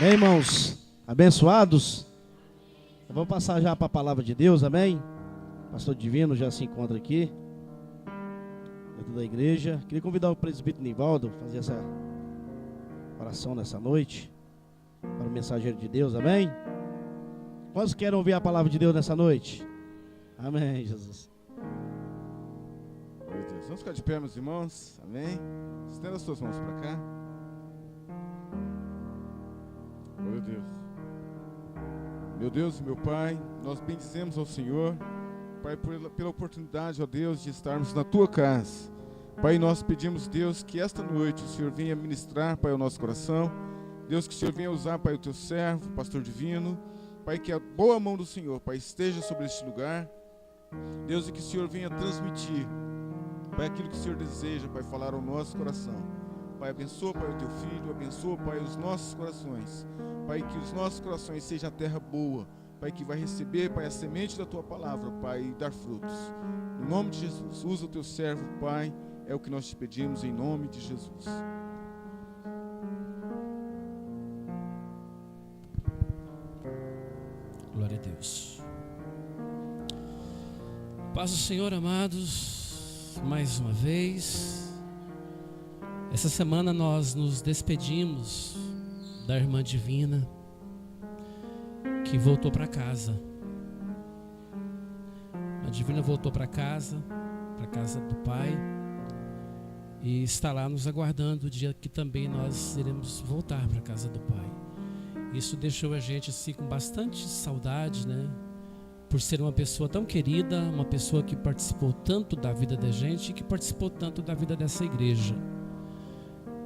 Amém, irmãos? Abençoados? Eu vou passar já para a palavra de Deus, amém? Pastor Divino já se encontra aqui, dentro da igreja. Queria convidar o presbítero Nivaldo a fazer essa oração nessa noite, para o mensageiro de Deus, amém? Quantos querem ouvir a palavra de Deus nessa noite? Amém, Jesus. Meu Deus, vamos ficar de pé, meus irmãos, amém? Estenda as suas mãos para cá. Meu Deus e meu Pai, nós bendizemos ao Senhor, Pai, pela oportunidade, ó Deus, de estarmos na Tua casa. Pai, nós pedimos, Deus, que esta noite o Senhor venha ministrar, Pai, ao nosso coração. Deus, que o Senhor venha usar, Pai, o Teu servo, o Pastor Divino. Pai, que a boa mão do Senhor, Pai, esteja sobre este lugar. Deus, e que o Senhor venha transmitir, Pai, aquilo que o Senhor deseja, Pai, falar ao nosso coração. Pai, abençoa, Pai, o Teu Filho, abençoa, Pai, os nossos corações. Pai, que os nossos corações sejam a terra boa, Pai, que vai receber, Pai, a semente da Tua palavra, Pai, e dar frutos. Em nome de Jesus, usa o Teu servo, Pai, é o que nós te pedimos, em nome de Jesus. Glória a Deus. Paz do Senhor, amados, mais uma vez. Essa semana nós nos despedimos da irmã Divina, que voltou para casa. A Divina voltou para casa do Pai, e está lá nos aguardando o dia que também nós iremos voltar para a casa do Pai. Isso deixou a gente assim com bastante saudade, né? Por ser uma pessoa tão querida, uma pessoa que participou tanto da vida da gente e que participou tanto da vida dessa igreja.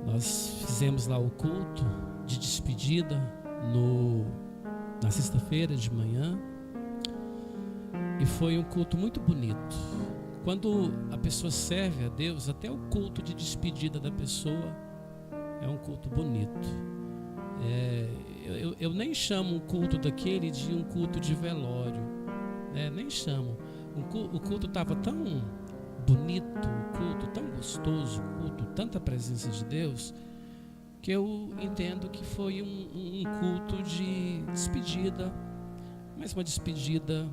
Nós fizemos lá o culto de despedida na sexta-feira de manhã, e foi um culto muito bonito. Quando a pessoa serve a Deus, até o culto de despedida da pessoa é um culto bonito. Eu nem chamo um culto daquele de um culto de velório, né? Nem chamo. O culto estava tão bonito, o culto tão gostoso, o culto, tanta presença de Deus, que eu entendo que foi um culto de despedida, mas uma despedida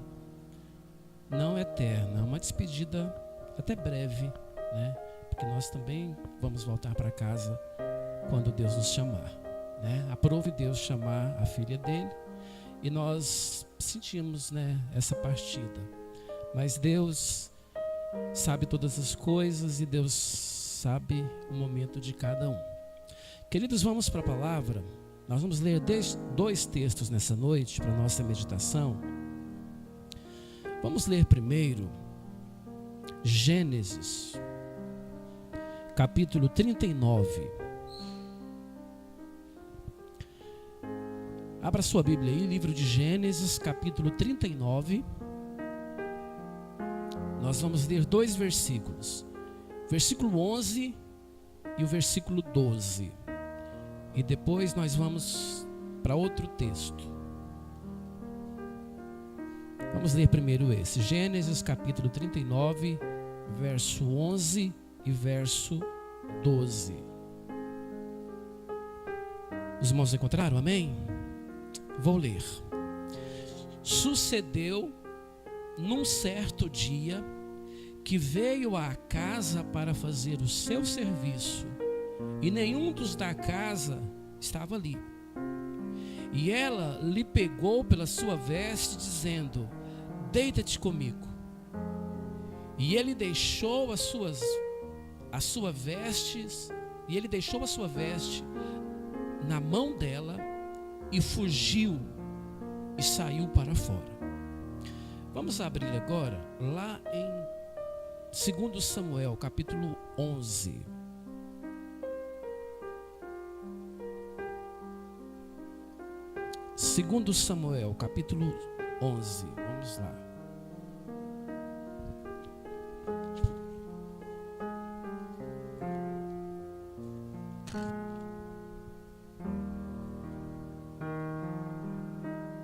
não eterna, uma despedida até breve, né? Porque nós também vamos voltar para casa quando Deus nos chamar, né? Aprove Deus chamar a filha dele, e nós sentimos, né, essa partida. Mas Deus sabe todas as coisas, e Deus sabe o momento de cada um. Queridos, vamos para a palavra. Nós vamos ler dois textos nessa noite para a nossa meditação. Vamos ler primeiro Gênesis, capítulo 39. Abra sua Bíblia aí, livro de Gênesis, capítulo 39. Nós vamos ler dois versículos, versículo 11 e o versículo 12. E depois nós vamos para outro texto. Vamos ler primeiro esse, Gênesis capítulo 39, verso 11 e verso 12. Os irmãos encontraram? Amém? Vou ler. Sucedeu num certo dia que veio à casa para fazer o seu serviço, e nenhum dos da casa estava ali. E ela lhe pegou pela sua veste, dizendo: deita-te comigo. E ele deixou a sua veste na mão dela, e fugiu e saiu para fora. Vamos abrir agora lá em 2 Samuel, capítulo 11. Segundo Samuel, capítulo 11. Vamos lá.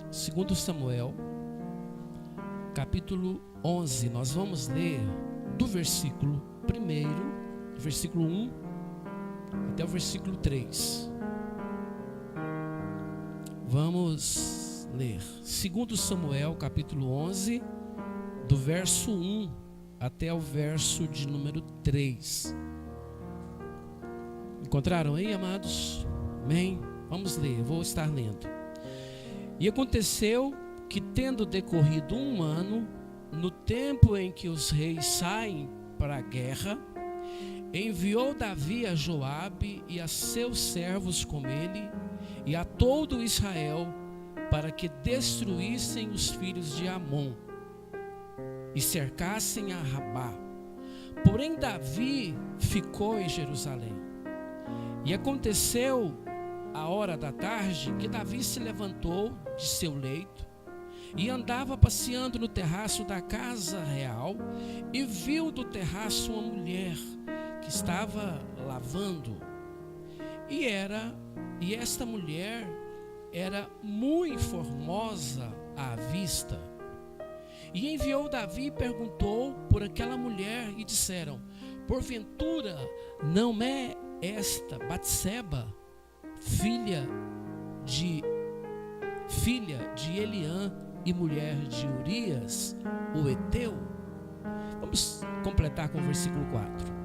Segundo Samuel, capítulo 11. Nós vamos ler do versículo 1, do versículo 1 até o versículo 3. Vamos ler 2 Samuel capítulo 11, do verso 1 até o verso de número 3. Encontraram aí, amados? Amém? Vamos ler, eu vou estar lendo. E aconteceu que, tendo decorrido 1 ano, no tempo em que os reis saem para a guerra, enviou Davi a Joabe e a seus servos com ele e a todo Israel para que destruíssem os filhos de Amon e cercassem a Rabá. Porém Davi ficou em Jerusalém. E aconteceu a hora da tarde que Davi se levantou de seu leito e andava passeando no terraço da casa real e viu do terraço uma mulher que estava lavando. E esta mulher era muito formosa à vista. E enviou Davi e perguntou por aquela mulher, e disseram: porventura não é esta Batseba, filha de Eliã e mulher de Urias, o Eteu? Vamos completar com o versículo 4.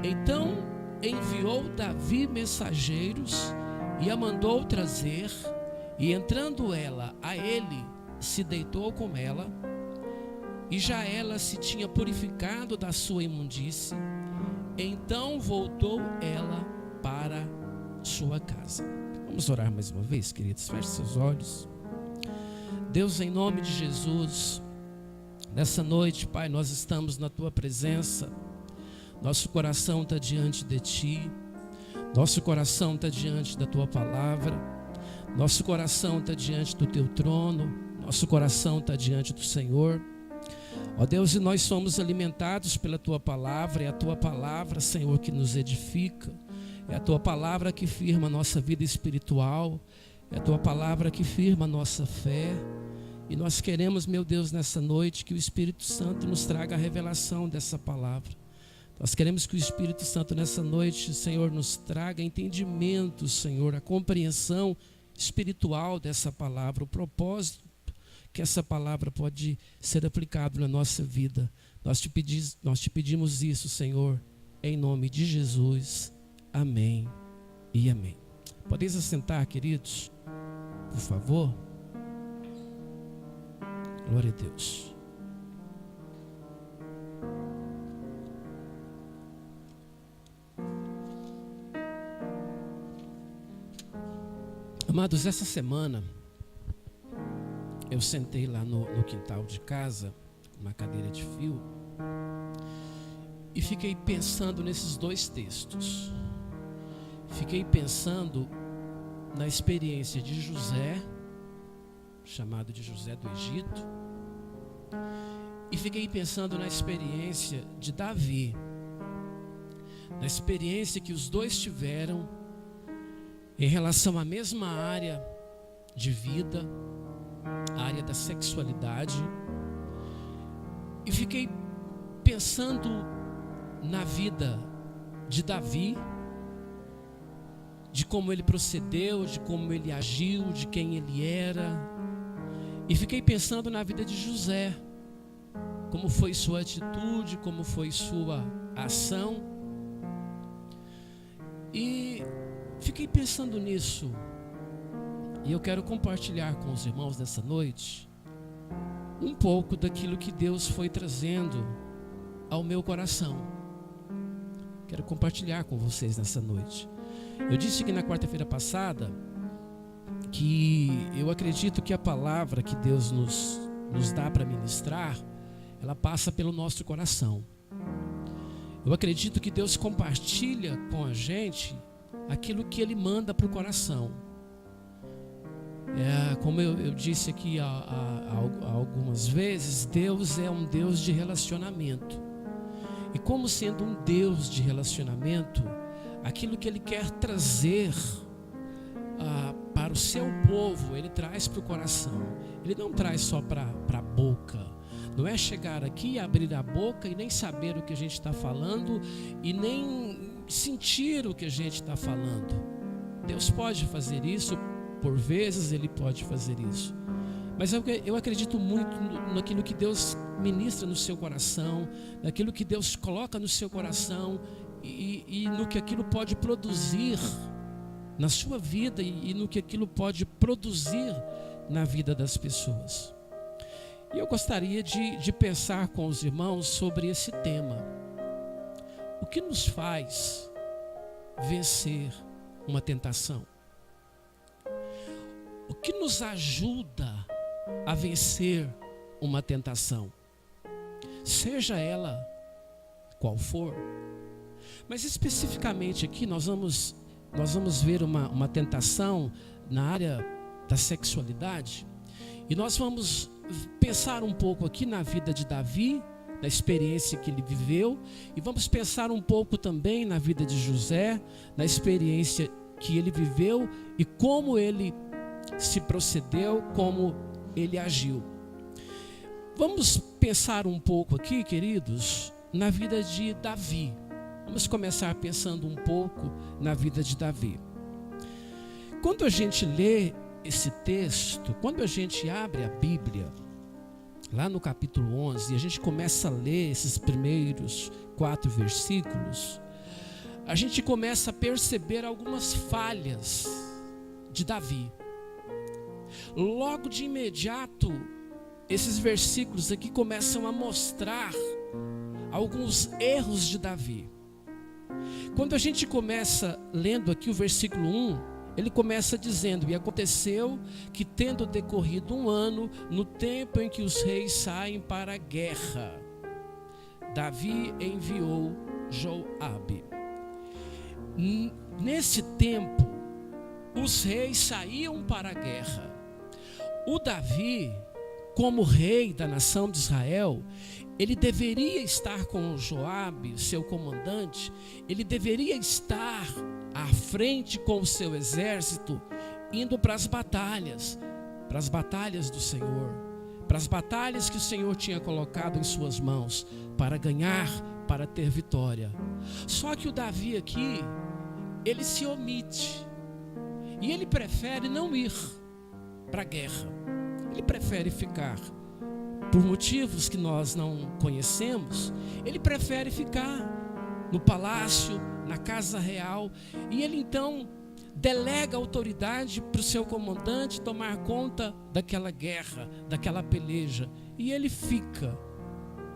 Então enviou Davi mensageiros e a mandou trazer, e entrando ela a ele, se deitou com ela, e já ela se tinha purificado da sua imundície. Então voltou ela para sua casa. Vamos orar mais uma vez, queridos. Feche seus olhos. Deus, em nome de Jesus, nessa noite, Pai, nós estamos na Tua presença. Nosso coração está diante de Ti. Nosso coração está diante da Tua palavra. Nosso coração está diante do Teu trono. Nosso coração está diante do Senhor. Ó Deus, e nós somos alimentados pela Tua palavra. É a Tua palavra, Senhor, que nos edifica. É a Tua palavra que firma a nossa vida espiritual. É a Tua palavra que firma a nossa fé. E nós queremos, meu Deus, nessa noite, que o Espírito Santo nos traga a revelação dessa palavra. Nós queremos que o Espírito Santo nessa noite, Senhor, nos traga entendimento, Senhor, a compreensão espiritual dessa palavra, o propósito que essa palavra pode ser aplicado na nossa vida. Nós te pedimos isso, Senhor, em nome de Jesus. Amém e amém. Podeis assentar, queridos, por favor? Glória a Deus. Amados, essa semana eu sentei lá no quintal de casa, numa cadeira de fio, e fiquei pensando nesses dois textos. Fiquei pensando na experiência de José, chamado de José do Egito, e fiquei pensando na experiência de Davi, na experiência que os dois tiveram em relação à mesma área de vida, a área da sexualidade, e fiquei pensando na vida de Davi, de como ele procedeu, de como ele agiu, de quem ele era, e fiquei pensando na vida de José, como foi sua atitude, como foi sua ação, e fiquei pensando nisso, e eu quero compartilhar com os irmãos dessa noite um pouco daquilo que Deus foi trazendo ao meu coração. Quero compartilhar com vocês nessa noite. Eu disse que na quarta-feira passada que eu acredito que a palavra que Deus nos dá para ministrar, ela passa pelo nosso coração. Eu acredito que Deus compartilha com a gente aquilo que Ele manda para o coração. Como eu disse aqui algumas vezes, Deus é um Deus de relacionamento. E como sendo um Deus de relacionamento, aquilo que Ele quer trazer para o seu povo, Ele traz para o coração. Ele não traz só para a boca. Não é chegar aqui e abrir a boca e nem saber o que a gente está falando e nem sentir o que a gente está falando. Deus pode fazer isso Por vezes Ele pode fazer isso. Mas eu acredito muito naquilo que Deus ministra no seu coração, naquilo que Deus coloca no seu coração e no que aquilo pode produzir na sua vida e no que aquilo pode produzir na vida das pessoas. E eu gostaria de pensar com os irmãos sobre esse tema. O que nos faz vencer uma tentação? O que nos ajuda a vencer uma tentação? Seja ela qual for. Mas especificamente aqui nós vamos ver uma tentação na área da sexualidade. E nós vamos pensar um pouco aqui na vida de Davi, na experiência que ele viveu. E vamos pensar um pouco também na vida de José, na experiência que ele viveu e como ele se procedeu, como ele agiu. Vamos pensar um pouco aqui, queridos, na vida de Davi. Vamos começar pensando um pouco na vida de Davi. Quando a gente lê esse texto, quando a gente abre a Bíblia, lá no capítulo 11, e a gente começa a ler esses primeiros 4 versículos, a gente começa a perceber algumas falhas de Davi. Logo de imediato, esses versículos aqui começam a mostrar alguns erros de Davi. Quando a gente começa lendo aqui o versículo 1, ele começa dizendo: e aconteceu que, tendo decorrido 1 ano, no tempo em que os reis saem para a guerra, Davi enviou Joabe. Nesse tempo, os reis saíam para a guerra. O Davi, como rei da nação de Israel, ele deveria estar com Joabe, seu comandante. Ele deveria estar à frente com o seu exército, indo para as batalhas do Senhor, para as batalhas que o Senhor tinha colocado em suas mãos, para ganhar, para ter vitória. Só que o Davi aqui, ele se omite, e ele prefere não ir para a guerra. Ele prefere ficar, por motivos que nós não conhecemos, ele prefere ficar no palácio, na casa real, e ele então delega autoridade para o seu comandante tomar conta daquela guerra, daquela peleja, e ele fica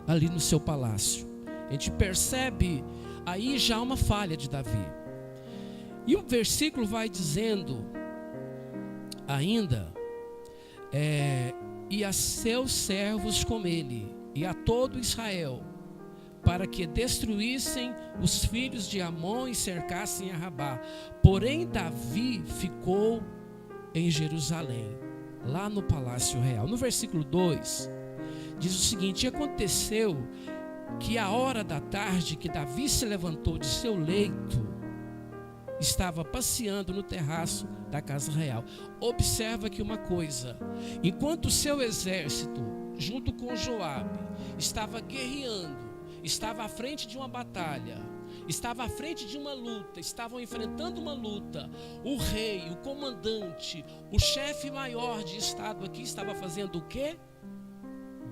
ali no seu palácio. A gente percebe aí já uma falha de Davi. E o versículo vai dizendo ainda: e a seus servos com ele, e a todo Israel, para que destruíssem os filhos de Amon e cercassem a Rabá. Porém Davi ficou em Jerusalém, lá no palácio real. No versículo 2, diz o seguinte: e aconteceu que à hora da tarde que Davi se levantou de seu leito, estava passeando no terraço da casa real. Observa aqui uma coisa: enquanto o seu exército, junto com Joabe, estava guerreando, estava à frente de uma batalha, estava à frente de uma luta, estavam enfrentando uma luta, o rei, o comandante, o chefe maior de estado aqui estava fazendo o quê?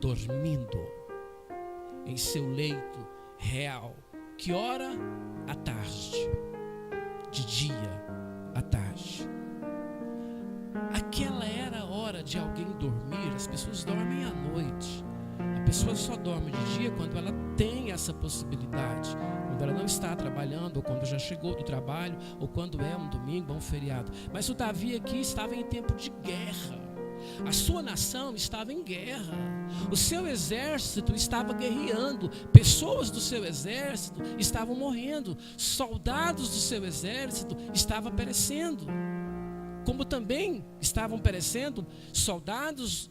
Dormindo em seu leito real. Que hora? À tarde. De dia à tarde. Aquela era a hora de alguém dormir. As pessoas dormem à noite. A pessoa só dorme de dia quando ela tem essa possibilidade, quando ela não está trabalhando, ou quando já chegou do trabalho, ou quando é um domingo ou um feriado. Mas o Davi aqui estava em tempo de guerra. A sua nação estava em guerra, o seu exército estava guerreando, pessoas do seu exército estavam morrendo, soldados do seu exército estavam perecendo, como também estavam perecendo soldados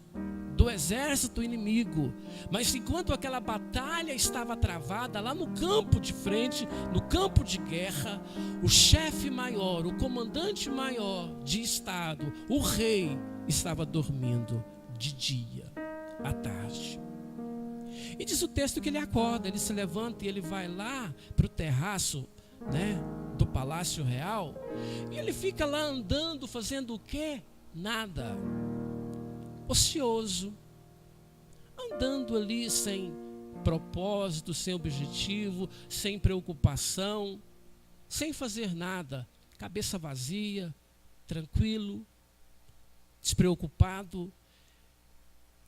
do exército inimigo. Mas enquanto aquela batalha estava travada lá no campo de frente, no campo de guerra, o chefe maior, o comandante maior de estado, o rei, estava dormindo de dia à tarde. E diz o texto que ele acorda, ele se levanta e ele vai lá para o terraço, do Palácio Real, e ele fica lá andando, fazendo o quê? Nada. Ocioso. Andando ali sem propósito, sem objetivo, sem preocupação, sem fazer nada. Cabeça vazia, tranquilo, despreocupado.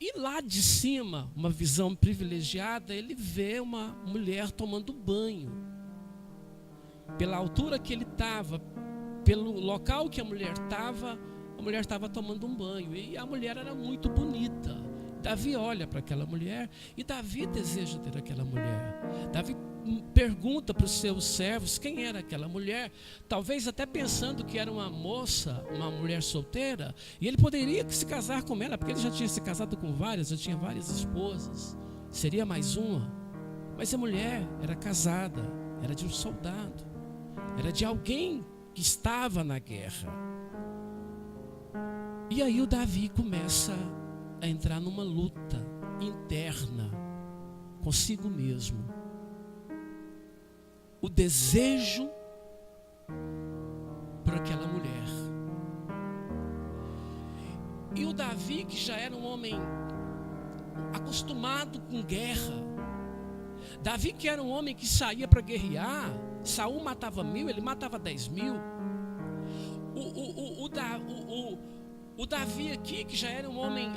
E lá de cima, uma visão privilegiada, ele vê uma mulher tomando banho. Pela altura que ele estava, pelo local que a mulher estava tomando um banho. E a mulher era muito bonita. Davi olha para aquela mulher e Davi deseja ter aquela mulher. Davi pergunta para os seus servos quem era aquela mulher, talvez até pensando que era uma moça, uma mulher solteira, e ele poderia se casar com ela, porque ele já tinha se casado com várias, já tinha várias esposas, seria mais uma. Mas a mulher era casada, era de um soldado, era de alguém que estava na guerra. E aí o Davi começa a entrar numa luta interna consigo mesmo. O desejo por aquela mulher. E o Davi, que já era um homem acostumado com guerra, Davi, que era um homem que saía para guerrear, Saul matava 1000, ele matava 10.000. O Davi aqui, que já era um homem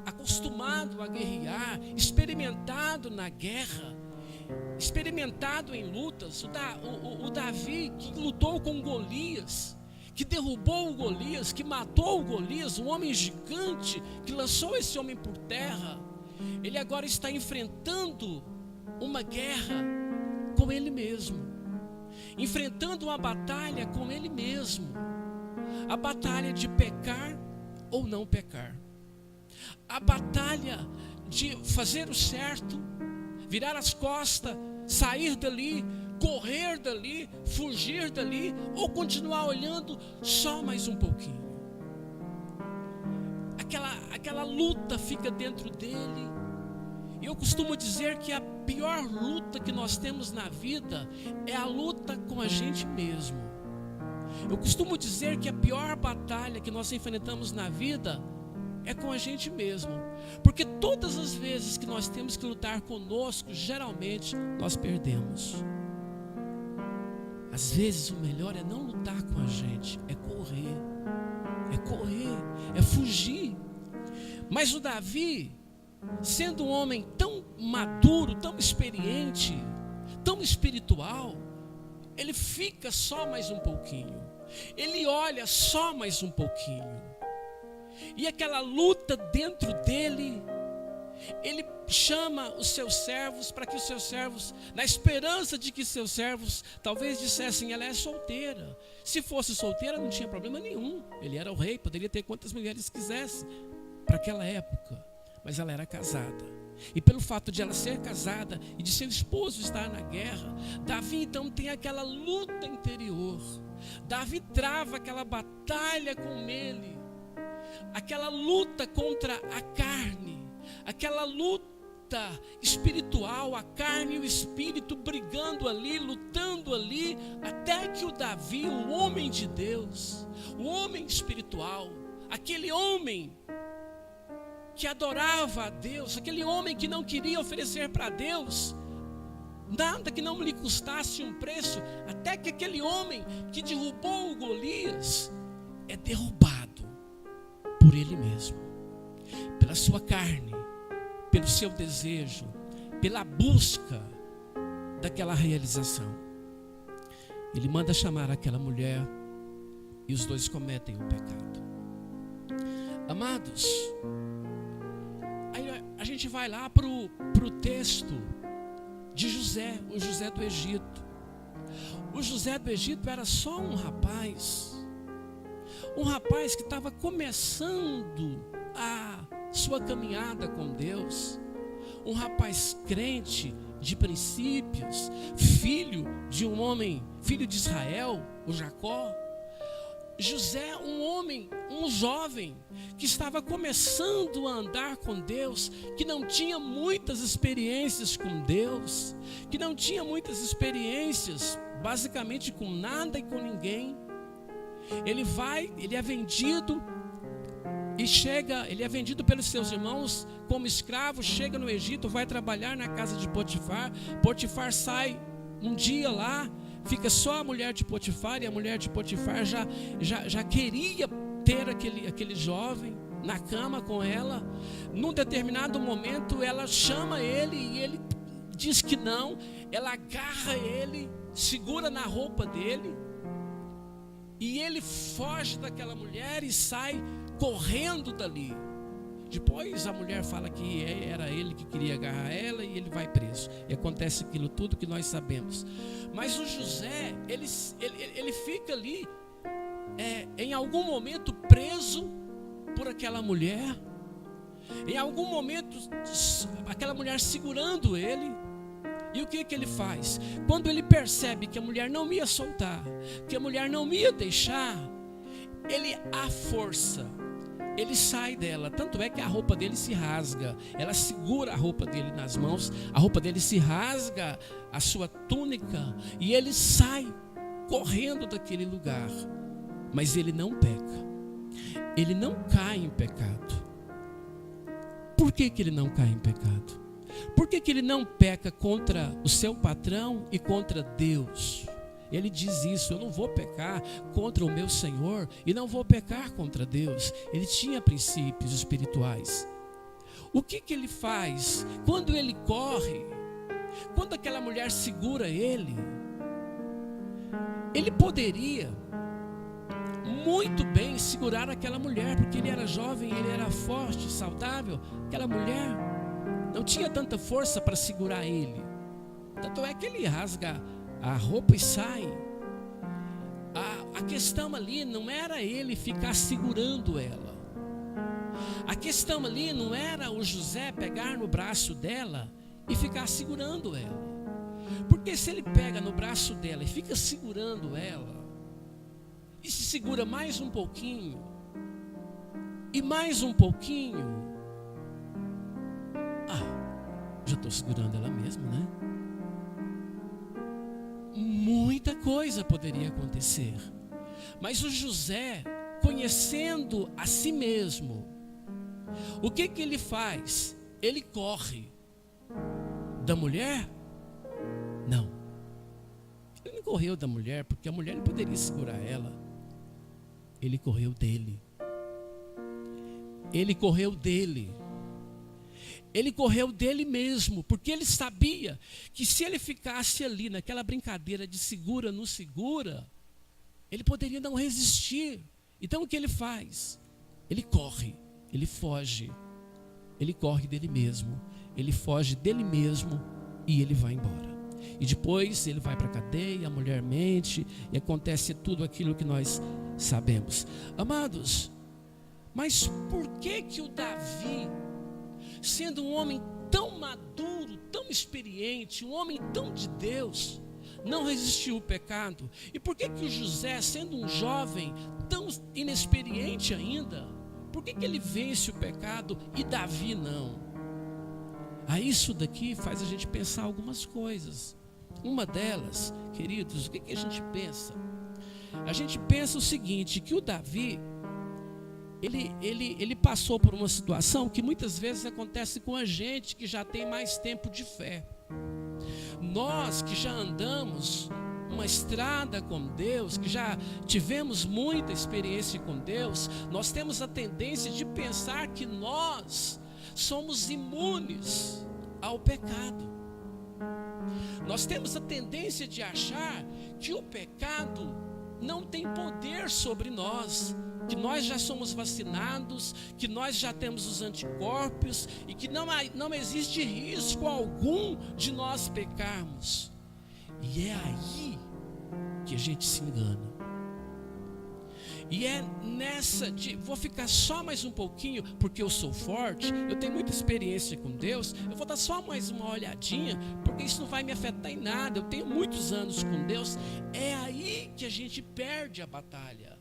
acostumado a guerrear, experimentado na guerra, experimentado em lutas, o Davi que lutou com Golias, que derrubou o Golias, que matou o Golias, um homem gigante, que lançou esse homem por terra, ele agora está enfrentando uma guerra com ele mesmo, enfrentando uma batalha com ele mesmo, a batalha de pecar ou não pecar, a batalha de fazer o certo, virar as costas, sair dali, correr dali, fugir dali, ou continuar olhando só mais um pouquinho. Aquela luta fica dentro dele. E eu costumo dizer que a pior luta que nós temos na vida é a luta com a gente mesmo. Eu costumo dizer que a pior batalha que nós enfrentamos na vida é com a gente mesmo, porque todas as vezes que nós temos que lutar conosco, geralmente nós perdemos. Às vezes o melhor é não lutar com a gente, é correr, é fugir. Mas o Davi, sendo um homem tão maduro, tão experiente, tão espiritual, ele fica só mais um pouquinho, ele olha só mais um pouquinho. E aquela luta dentro dele, ele chama os seus servos para que os seus servos, na esperança de que seus servos talvez dissessem: ela é solteira. Se fosse solteira não tinha problema nenhum, ele era o rei, poderia ter quantas mulheres quisesse para aquela época, mas ela era casada. E pelo fato de ela ser casada e de seu esposo estar na guerra, Davi então tem aquela luta interior. Davi trava aquela batalha com ele, aquela luta contra a carne, aquela luta espiritual, a carne e o espírito brigando ali, lutando ali, até que o Davi, o homem de Deus, o homem espiritual, aquele homem que adorava a Deus, aquele homem que não queria oferecer para Deus nada que não lhe custasse um preço, até que aquele homem que derrubou o Golias é derrubado por ele mesmo, pela sua carne, pelo seu desejo, pela busca daquela realização. Ele manda chamar aquela mulher e os dois cometem o pecado. Amados, aí a gente vai lá para o texto de José, o José do Egito. O José do Egito era só um rapaz que estava começando a sua caminhada com Deus, um rapaz crente de princípios, filho de um homem, filho de Israel, o Jacó. José, um homem, um jovem que estava começando a andar com Deus, que não tinha muitas experiências com Deus, que não tinha muitas experiências basicamente com nada e com ninguém. Ele é vendido e chega, ele é vendido pelos seus irmãos como escravo, chega no Egito, vai trabalhar na casa de Potifar. Potifar sai um dia lá, fica só a mulher de Potifar, e a mulher de Potifar já queria ter aquele jovem na cama com ela. Num determinado momento ela chama ele e ele diz que não. Ela agarra ele, segura na roupa dele, e ele foge daquela mulher e sai correndo dali. Depois a mulher fala que era ele que queria agarrar ela, e ele vai preso. E acontece aquilo tudo que nós sabemos. Mas o José, ele fica ali, em algum momento preso por aquela mulher. Em algum momento, aquela mulher segurando ele. E o que ele faz? Quando ele percebe que a mulher não ia soltar, que a mulher não ia deixar, ele à força, ele sai dela. Tanto é que a roupa dele se rasga. Ela segura a roupa dele nas mãos, a roupa dele se rasga, a sua túnica, e ele sai correndo daquele lugar. Mas ele não peca, ele não cai em pecado. Por que ele não cai em pecado? Por que ele não peca contra o seu patrão e contra Deus? Ele diz isso: eu não vou pecar contra o meu Senhor e não vou pecar contra Deus. Ele tinha princípios espirituais. O que ele faz? Quando ele corre, quando aquela mulher segura ele poderia muito bem segurar aquela mulher, porque ele era jovem, ele era forte, saudável. Aquela mulher não tinha tanta força para segurar ele. Tanto é que ele rasga a roupa e sai. A questão ali não era ele ficar segurando ela. A questão ali não era o José pegar no braço dela e ficar segurando ela. Porque se ele pega no braço dela e fica segurando ela, e se segura mais um pouquinho, e mais um pouquinho, já estou segurando ela mesmo, né? Muita coisa poderia acontecer. Mas o José, conhecendo a si mesmo, o que ele faz? Ele corre da mulher? Não. Ele não correu da mulher, porque a mulher não poderia segurar ela. Ele correu dele. Ele correu dele. Ele correu dele mesmo, porque ele sabia que se ele ficasse ali naquela brincadeira de segura, não segura, ele poderia não resistir. Então o que ele faz? Ele corre, ele foge, ele corre dele mesmo, ele foge dele mesmo e ele vai embora. E depois ele vai para a cadeia, a mulher mente e acontece tudo aquilo que nós sabemos. Amados, mas por que o Davi, sendo um homem tão maduro, tão experiente, um homem tão de Deus, não resistiu ao pecado? E por que o José, sendo um jovem tão inexperiente ainda, por que ele vence o pecado e Davi não? Isso daqui faz a gente pensar algumas coisas. Uma delas, queridos, o que a gente pensa? A gente pensa o seguinte, que o Davi, ele passou por uma situação que muitas vezes acontece com a gente que já tem mais tempo de fé. Nós que já andamos uma estrada com Deus, que já tivemos muita experiência com Deus, nós temos a tendência de pensar que nós somos imunes ao pecado. Nós temos a tendência de achar que o pecado não tem poder sobre nós, que nós já somos vacinados, que nós já temos os anticorpos e que não existe risco algum de nós pecarmos. E é aí que a gente se engana. E é nessa de vou ficar só mais um pouquinho porque eu sou forte, eu tenho muita experiência com Deus, eu vou dar só mais uma olhadinha porque isso não vai me afetar em nada, eu tenho muitos anos com Deus. É aí que a gente perde a batalha.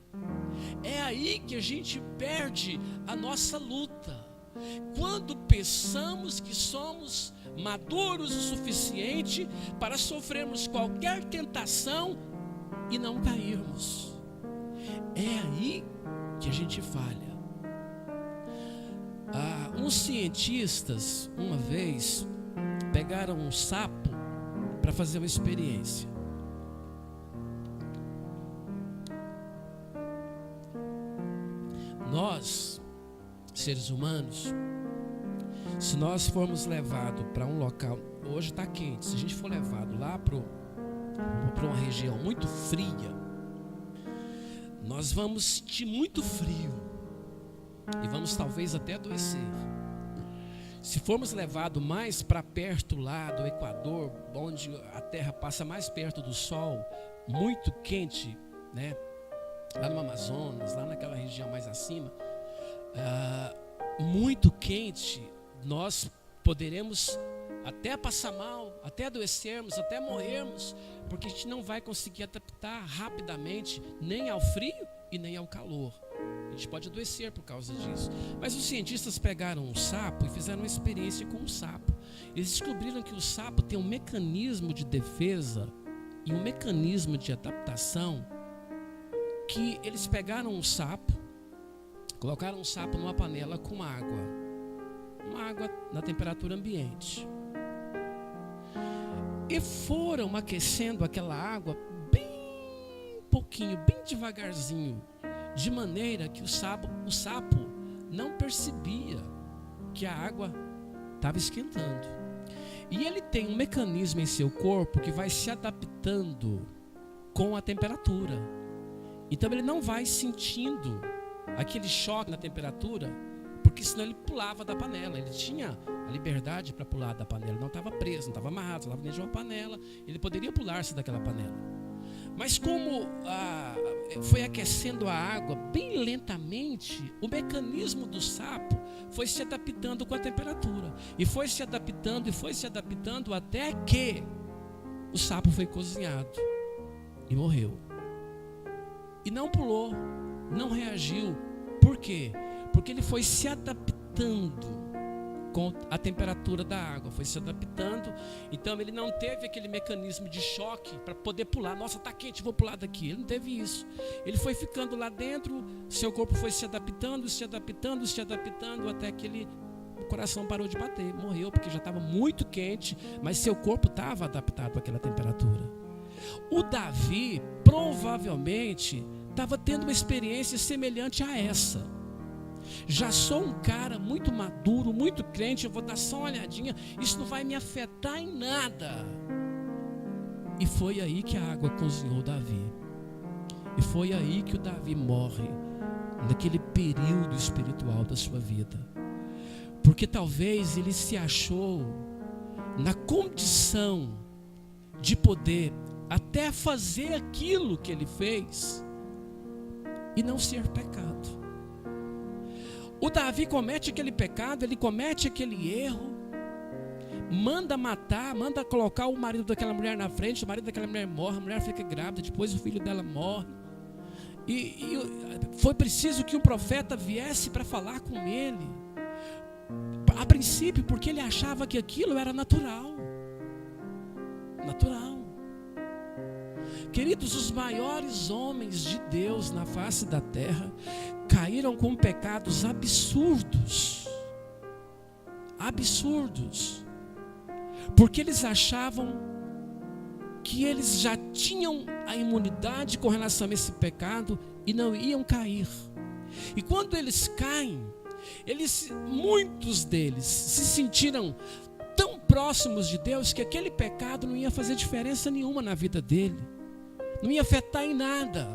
É aí que a gente perde a nossa luta. Quando pensamos que somos maduros o suficiente para sofrermos qualquer tentação e não cairmos. É aí que a gente falha. Uns cientistas, uma vez, pegaram um sapo para fazer uma experiência. Nós, seres humanos, se nós formos levados para um local, hoje está quente, se a gente for levado lá para uma região muito fria, nós vamos sentir muito frio e vamos talvez até adoecer. Se formos levados mais para perto lá do Equador, onde a terra passa mais perto do sol, muito quente, né? Lá no Amazonas, lá naquela região mais acima, muito quente, nós poderemos até passar mal, até adoecermos, até morrermos, porque a gente não vai conseguir adaptar rapidamente nem ao frio e nem ao calor. A gente pode adoecer por causa disso. Mas os cientistas pegaram um sapo e fizeram uma experiência com o sapo. Eles descobriram que o sapo tem um mecanismo de defesa e um mecanismo de adaptação, que eles pegaram um sapo, colocaram um sapo numa panela com água, uma água na temperatura ambiente, e foram aquecendo aquela água bem pouquinho, bem devagarzinho, de maneira que o sapo não percebia que a água estava esquentando. E ele tem um mecanismo em seu corpo que vai se adaptando com a temperatura. Então ele não vai sentindo aquele choque na temperatura, porque senão ele pulava da panela. Ele tinha a liberdade para pular da panela, não estava preso, não estava amarrado, estava dentro de uma panela, ele poderia pular-se daquela panela. Mas como foi aquecendo a água bem lentamente, o mecanismo do sapo foi se adaptando com a temperatura, e foi se adaptando até que o sapo foi cozinhado e morreu. E não pulou, não reagiu. Por quê? Porque ele foi se adaptando com a temperatura da água, foi se adaptando. Então ele não teve aquele mecanismo de choque para poder pular. Nossa, está quente, vou pular daqui. Ele não teve isso. Ele foi ficando lá dentro, seu corpo foi se adaptando, até que o coração parou de bater, morreu, porque já estava muito quente, mas seu corpo estava adaptado àquela temperatura. O Davi provavelmente estava tendo uma experiência semelhante a essa. Já sou um cara muito maduro, muito crente, eu vou dar só uma olhadinha, isso não vai me afetar em nada. E foi aí que a água cozinhou Davi. E foi aí que o Davi morre, naquele período espiritual da sua vida. Porque talvez ele se achou na condição de poder até fazer aquilo que ele fez e não ser pecado. O Davi comete aquele pecado, ele comete aquele erro, manda matar, manda colocar o marido daquela mulher na frente, o marido daquela mulher morre, a mulher fica grávida, depois o filho dela morre. E foi preciso que um profeta viesse para falar com ele, a princípio, porque ele achava que aquilo era natural. Queridos, os maiores homens de Deus na face da terra caíram com pecados absurdos, porque eles achavam que eles já tinham a imunidade com relação a esse pecado e não iam cair. E quando eles caem, muitos deles se sentiram tão próximos de Deus que aquele pecado não ia fazer diferença nenhuma na vida dele, não ia afetar em nada,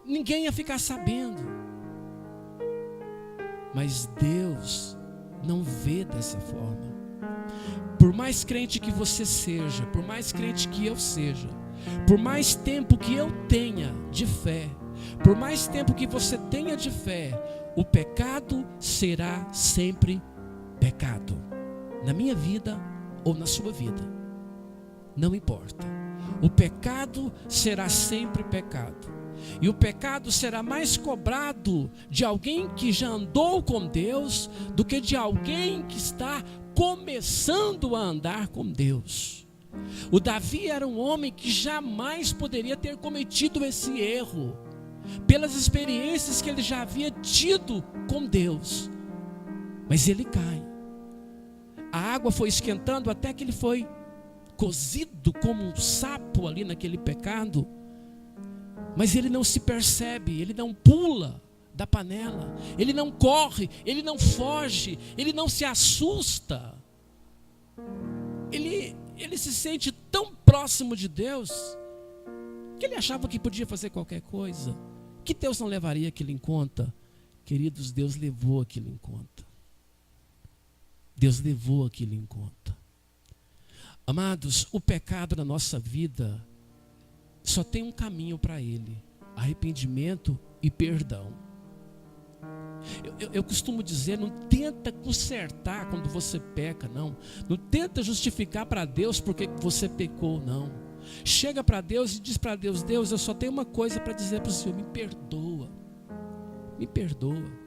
ninguém ia ficar sabendo. Mas Deus não vê dessa forma. Por mais crente que você seja, por mais crente que eu seja, por mais tempo que eu tenha de fé, por mais tempo que você tenha de fé, o pecado será sempre pecado, na minha vida ou na sua vida, não importa. O pecado será sempre pecado. E o pecado será mais cobrado de alguém que já andou com Deus do que de alguém que está começando a andar com Deus. O Davi era um homem que jamais poderia ter cometido esse erro, pelas experiências que ele já havia tido com Deus. Mas ele cai. A água foi esquentando até que ele foi cozido como um sapo ali naquele pecado. Mas ele não se percebe, ele não pula da panela, ele não corre, ele não foge, ele não se assusta. Ele se sente tão próximo de Deus que ele achava que podia fazer qualquer coisa, que Deus não levaria aquilo em conta. Queridos, Deus levou aquilo em conta. Deus levou aquilo em conta. Amados, o pecado na nossa vida só tem um caminho para ele: arrependimento e perdão. Eu costumo dizer, não tenta consertar quando você peca, não. Não tenta justificar para Deus porque você pecou, não. Chega para Deus e diz para Deus: Deus, eu só tenho uma coisa para dizer para o Senhor: me perdoa. Me perdoa.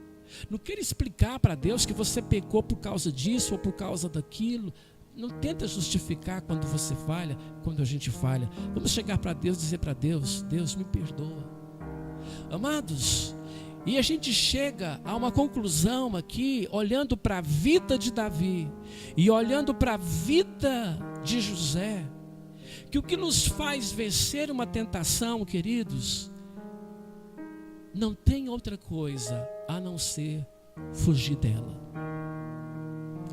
Não queira explicar para Deus que você pecou por causa disso ou por causa daquilo. Não tenta justificar quando você falha, quando a gente falha. Vamos chegar para Deus e dizer para Deus: Deus, me perdoa. Amados, e a gente chega a uma conclusão aqui, olhando para a vida de Davi e olhando para a vida de José, que o que nos faz vencer uma tentação, queridos, não tem outra coisa a não ser fugir dela.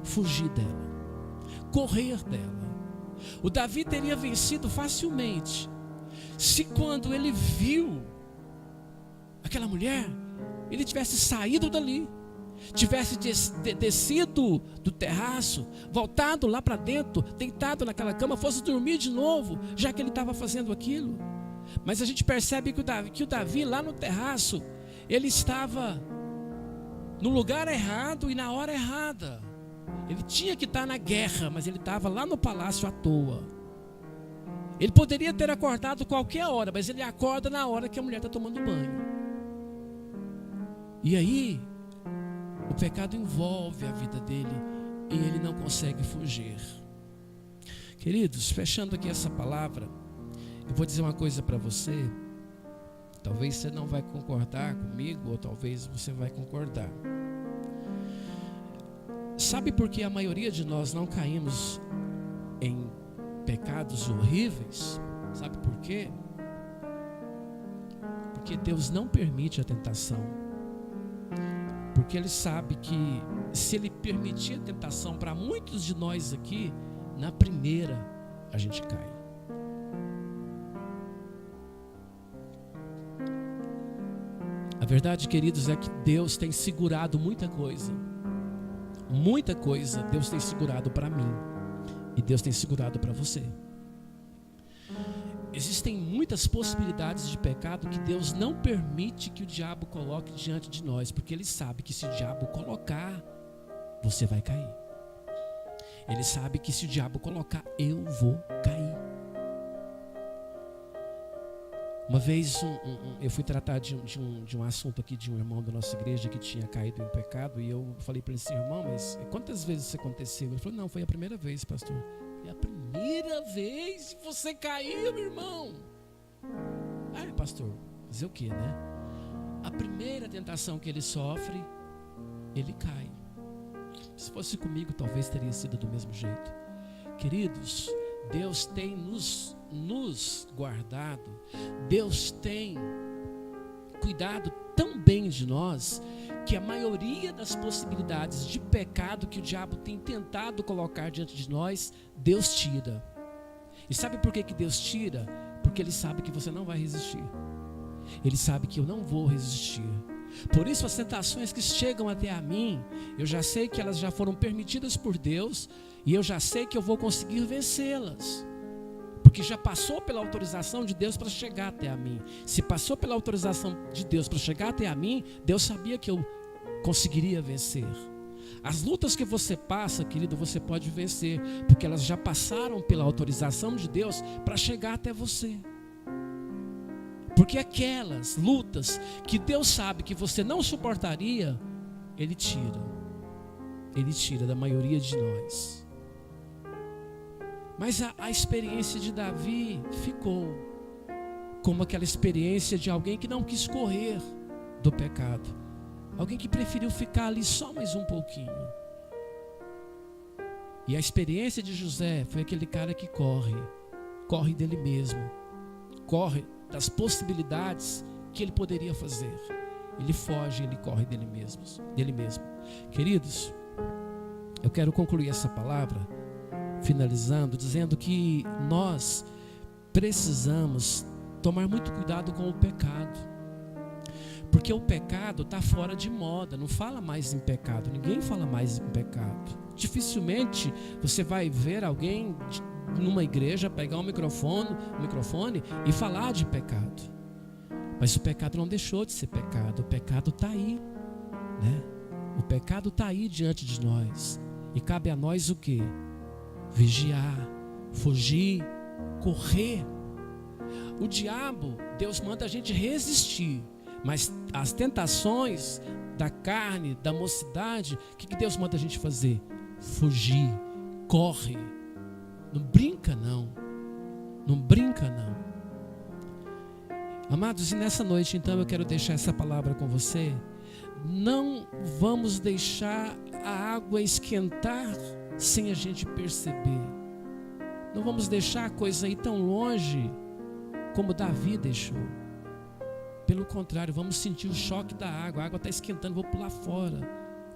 Fugir dela. Correr dela. O Davi teria vencido facilmente se, quando ele viu aquela mulher, ele tivesse saído dali, tivesse descido do terraço, voltado lá para dentro, deitado naquela cama, fosse dormir de novo, já que ele estava fazendo aquilo. Mas a gente percebe que o Davi lá no terraço, ele estava no lugar errado e na hora errada. Ele tinha que estar na guerra, mas ele estava lá no palácio à toa. Ele poderia ter acordado qualquer hora, mas ele acorda na hora que a mulher está tomando banho. E aí, o pecado envolve a vida dele e ele não consegue fugir. Queridos, fechando aqui essa palavra, eu vou dizer uma coisa para você. Talvez você não vai concordar comigo, ou talvez você vai concordar. Sabe por que a maioria de nós não caímos em pecados horríveis? Sabe por quê? Porque Deus não permite a tentação. Porque Ele sabe que se Ele permitir a tentação para muitos de nós aqui, na primeira a gente cai. A verdade, queridos, é que Deus tem segurado muita coisa. Muita coisa Deus tem segurado para mim. E Deus tem segurado para você. Existem muitas possibilidades de pecado que Deus não permite que o diabo coloque diante de nós, porque Ele sabe que se o diabo colocar, você vai cair. Ele sabe que se o diabo colocar, eu vou cair. Uma vez eu fui tratar de um assunto aqui de um irmão da nossa igreja que tinha caído em pecado, e eu falei para ele assim: irmão, mas quantas vezes isso aconteceu? Ele falou: não, foi a primeira vez, pastor. É a primeira vez que você caiu, meu irmão. Ah, pastor, fazer o quê, né? A primeira tentação que ele sofre, ele cai. Se fosse comigo, talvez teria sido do mesmo jeito. Queridos, Deus tem nos guardado, Deus tem cuidado tão bem de nós, que a maioria das possibilidades de pecado que o diabo tem tentado colocar diante de nós, Deus tira. E sabe por que Deus tira? Porque Ele sabe que você não vai resistir. Ele sabe que eu não vou resistir. Por isso as tentações que chegam até a mim, eu já sei que elas já foram permitidas por Deus, e eu já sei que eu vou conseguir vencê-las. Porque já passou pela autorização de Deus para chegar até a mim. Se passou pela autorização de Deus para chegar até a mim, Deus sabia que eu conseguiria vencer. As lutas que você passa, querido, você pode vencer, porque elas já passaram pela autorização de Deus para chegar até você. Porque aquelas lutas que Deus sabe que você não suportaria, Ele tira da maioria de nós. Mas a experiência de Davi ficou como aquela experiência de alguém que não quis correr do pecado, alguém que preferiu ficar ali só mais um pouquinho. E a experiência de José foi aquele cara que corre dele mesmo, corre das possibilidades que ele poderia fazer. Ele foge, ele corre dele mesmo. Queridos, eu quero concluir essa palavra finalizando, dizendo que nós precisamos tomar muito cuidado com o pecado, porque o pecado está fora de moda, não fala mais em pecado, ninguém fala mais em pecado. Dificilmente você vai ver alguém numa igreja pegar um microfone e falar de pecado. Mas o pecado não deixou de ser pecado, o pecado está aí, né? O pecado está aí diante de nós, e cabe a nós o quê? Vigiar, fugir, correr. O diabo, Deus manda a gente resistir, mas as tentações da carne, da mocidade, o que Deus manda a gente fazer? Fugir, corre. Não brinca não. Amados, e nessa noite então eu quero deixar essa palavra com você. Não vamos deixar a água esquentar sem a gente perceber. Não vamos deixar a coisa ir tão longe como Davi deixou. Pelo contrário, vamos sentir o choque da água. A água está esquentando, vou pular fora.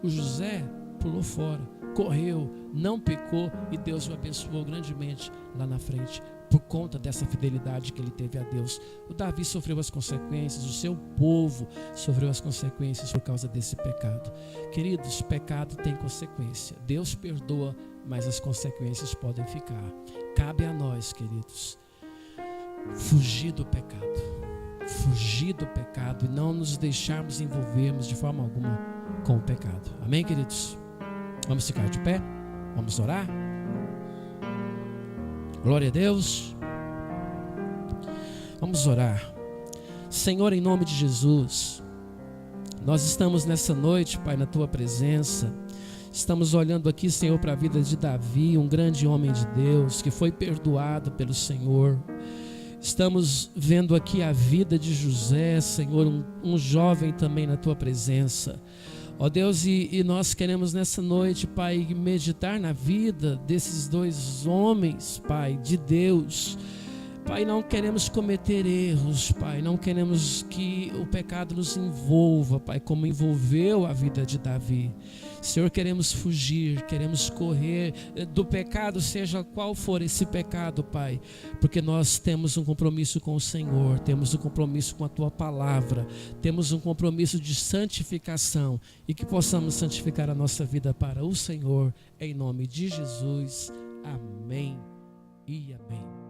O José pulou fora, correu, não pecou, e Deus o abençoou grandemente lá na frente, por conta dessa fidelidade que ele teve a Deus. O Davi sofreu as consequências, o seu povo sofreu as consequências por causa desse pecado. Queridos, pecado tem consequência. Deus perdoa, mas as consequências podem ficar. Cabe a nós, queridos, fugir do pecado e não nos deixarmos envolvermos de forma alguma com o pecado. Amém, queridos? Vamos ficar de pé? Vamos orar? Glória a Deus. Vamos orar. Senhor, em nome de Jesus, nós estamos nessa noite, Pai, na Tua presença. Estamos olhando aqui, Senhor, para a vida de Davi, um grande homem de Deus, que foi perdoado pelo Senhor. Estamos vendo aqui a vida de José, Senhor, um jovem também na Tua presença. Ó Deus, e nós queremos nessa noite, Pai, meditar na vida desses dois homens, Pai, de Deus. Pai, não queremos cometer erros, Pai, não queremos que o pecado nos envolva, Pai, como envolveu a vida de Davi. Senhor, queremos fugir, queremos correr do pecado, seja qual for esse pecado, Pai, porque nós temos um compromisso com o Senhor, temos um compromisso com a Tua palavra, temos um compromisso de santificação, e que possamos santificar a nossa vida para o Senhor, em nome de Jesus. Amém e amém.